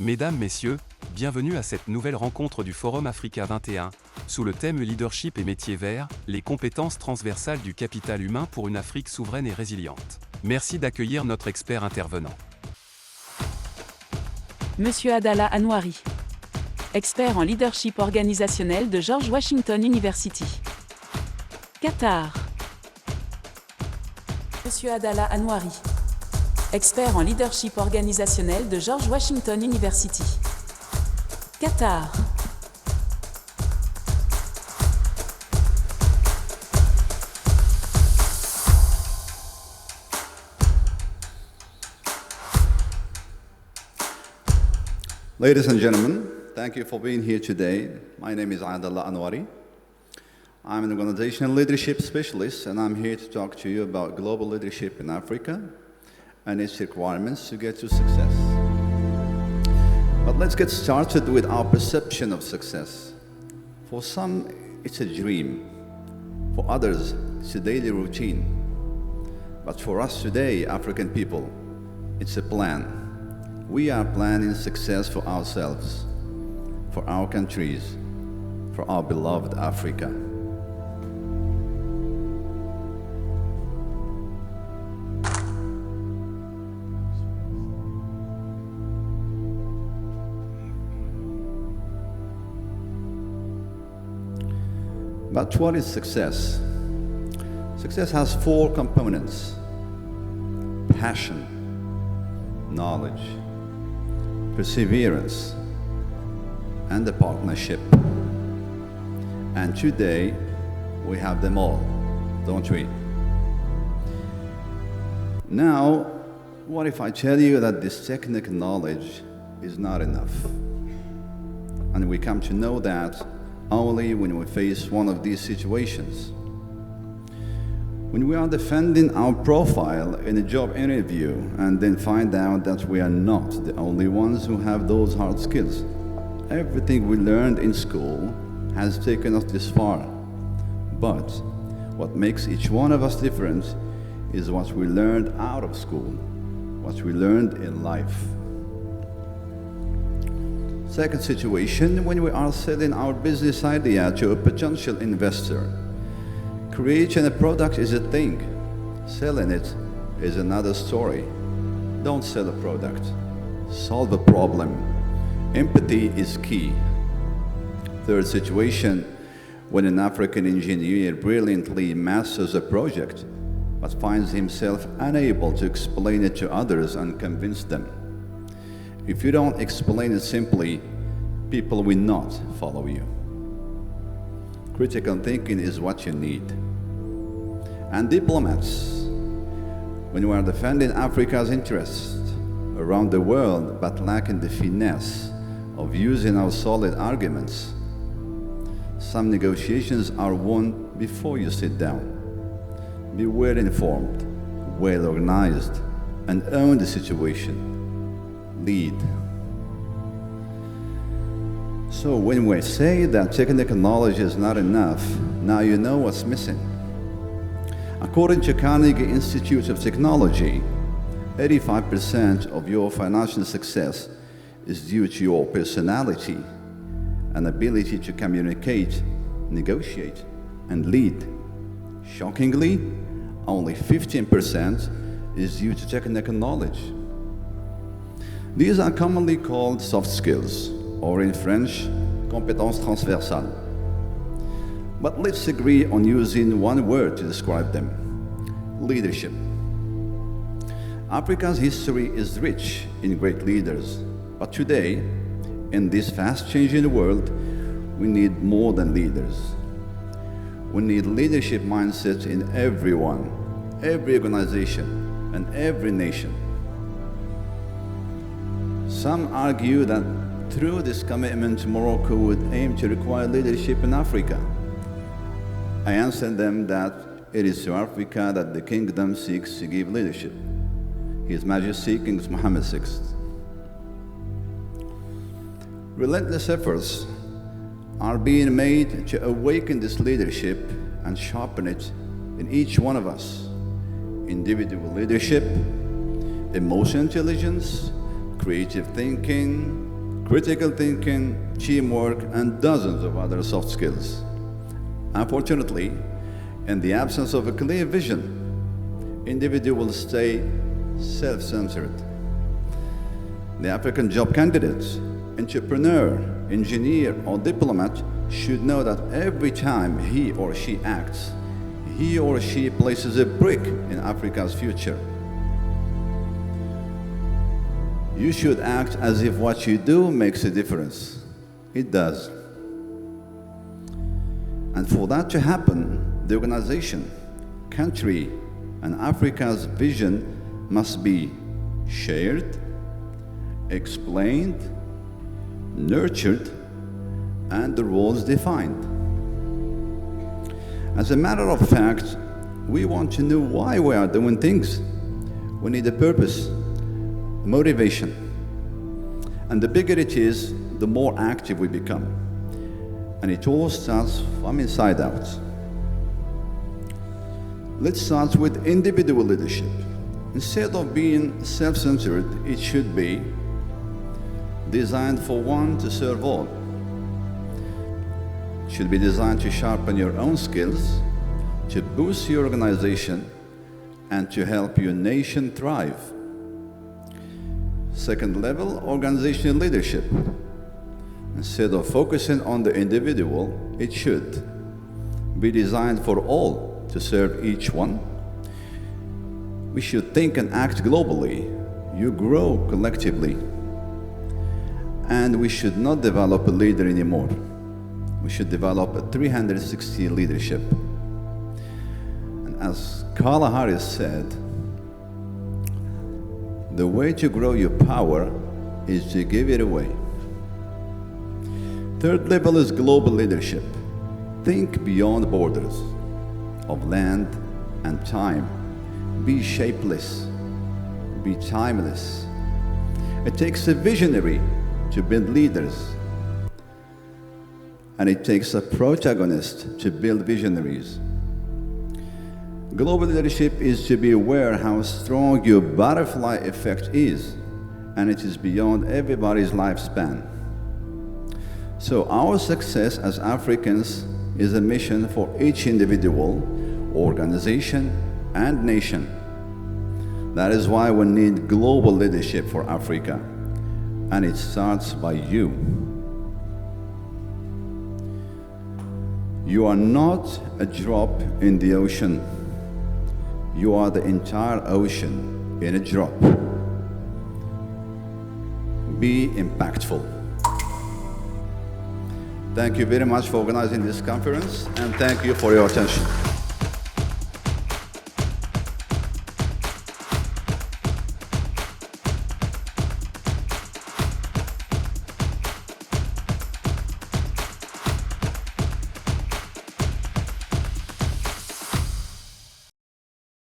Mesdames, Messieurs, bienvenue à cette nouvelle rencontre du Forum Africa 21, sous le thème Leadership et métiers verts, les compétences transversales du capital humain pour une Afrique souveraine et résiliente. Merci d'accueillir notre expert intervenant. Monsieur Adala Anouari, expert en leadership organisationnel de George Washington University. Qatar. Monsieur Adala Anouari, expert en leadership organisationnel de George Washington University. Qatar. Ladies and gentlemen, thank you for being here today. My name is Adala Anouari. I'm an organizational leadership specialist, and I'm here to talk to you about global leadership in Africa and its requirements to get to success. But let's get started with our perception of success. For some, it's a dream. For others, it's a daily routine. But for us today, African people, it's a plan. We are planning success for ourselves, for our countries, for our beloved Africa. But what is success? Success has four components: passion, knowledge, perseverance, and a partnership. And today, we have them all, don't we? Now, what if I tell you that this technical knowledge is not enough? And we come to know that only when we face one of these situations. When we are defending our profile in a job interview and then find out that we are not the only ones who have those hard skills. Everything we learned in school has taken us this far. But what makes each one of us different is what we learned out of school, what we learned in life. Second situation, when we are selling our business idea to a potential investor. Creating a product is a thing. Selling it is another story. Don't sell a product. Solve a problem. Empathy is key. Third situation, when an African engineer brilliantly masters a project, but finds himself unable to explain it to others and convince them. If you don't explain it simply, people will not follow you. Critical thinking is what you need. And diplomats, when we are defending Africa's interests around the world but lacking the finesse of using our solid arguments, some negotiations are won before you sit down. Be well informed, well organized, and own the situation. Lead. So when we say that technical knowledge is not enough, now you know what's missing. According to Carnegie Institute of Technology, 85% of your financial success is due to your personality and ability to communicate, negotiate, and lead. Shockingly, only 15% is due to technical knowledge. These are commonly called soft skills, or in French, compétences transversales. But let's agree on using one word to describe them: leadership. Africa's history is rich in great leaders, but today, in this fast-changing world, we need more than leaders. We need leadership mindset in everyone, every organization, and every nation. Some argue that through this commitment, Morocco would aim to require leadership in Africa. I answer them that it is to Africa that the kingdom seeks to give leadership. His Majesty King Mohammed VI. Relentless efforts are being made to awaken this leadership and sharpen it in each one of us. Individual leadership, emotional intelligence, creative thinking, critical thinking, teamwork, and dozens of other soft skills. Unfortunately, in the absence of a clear vision, individuals stay self-centered. The African job candidate, entrepreneur, engineer, or diplomat should know that every time he or she acts, he or she places a brick in Africa's future. You should act as if what you do makes a difference. It does. And for that to happen, the organization, country, and Africa's vision must be shared, explained, nurtured, and the roles defined. As a matter of fact, we want to know why we are doing things. We need a purpose, motivation. And the bigger it is, the more active we become. And it all starts from inside out. Let's start with individual leadership. Instead of being self-centered, it should be designed for one to serve all. It should be designed to sharpen your own skills, to boost your organization, and to help your nation thrive. Second level, organizational leadership. Instead of focusing on the individual, it should be designed for all to serve each one. We should think and act globally. You grow collectively. And we should not develop a leader anymore. We should develop a 360 leadership. And as Kamala Harris said, the way to grow your power is to give it away. Third level is global leadership. Think beyond borders of land and time. Be shapeless. Be timeless. It takes a visionary to build leaders. And it takes a protagonist to build visionaries. Global leadership is to be aware how strong your butterfly effect is, and it is beyond everybody's lifespan. So our success as Africans is a mission for each individual, organization, and nation. That is why we need global leadership for Africa, and it starts by you. You are not a drop in the ocean. You are the entire ocean in a drop. Be impactful. Thank you very much for organizing this conference, and thank you for your attention.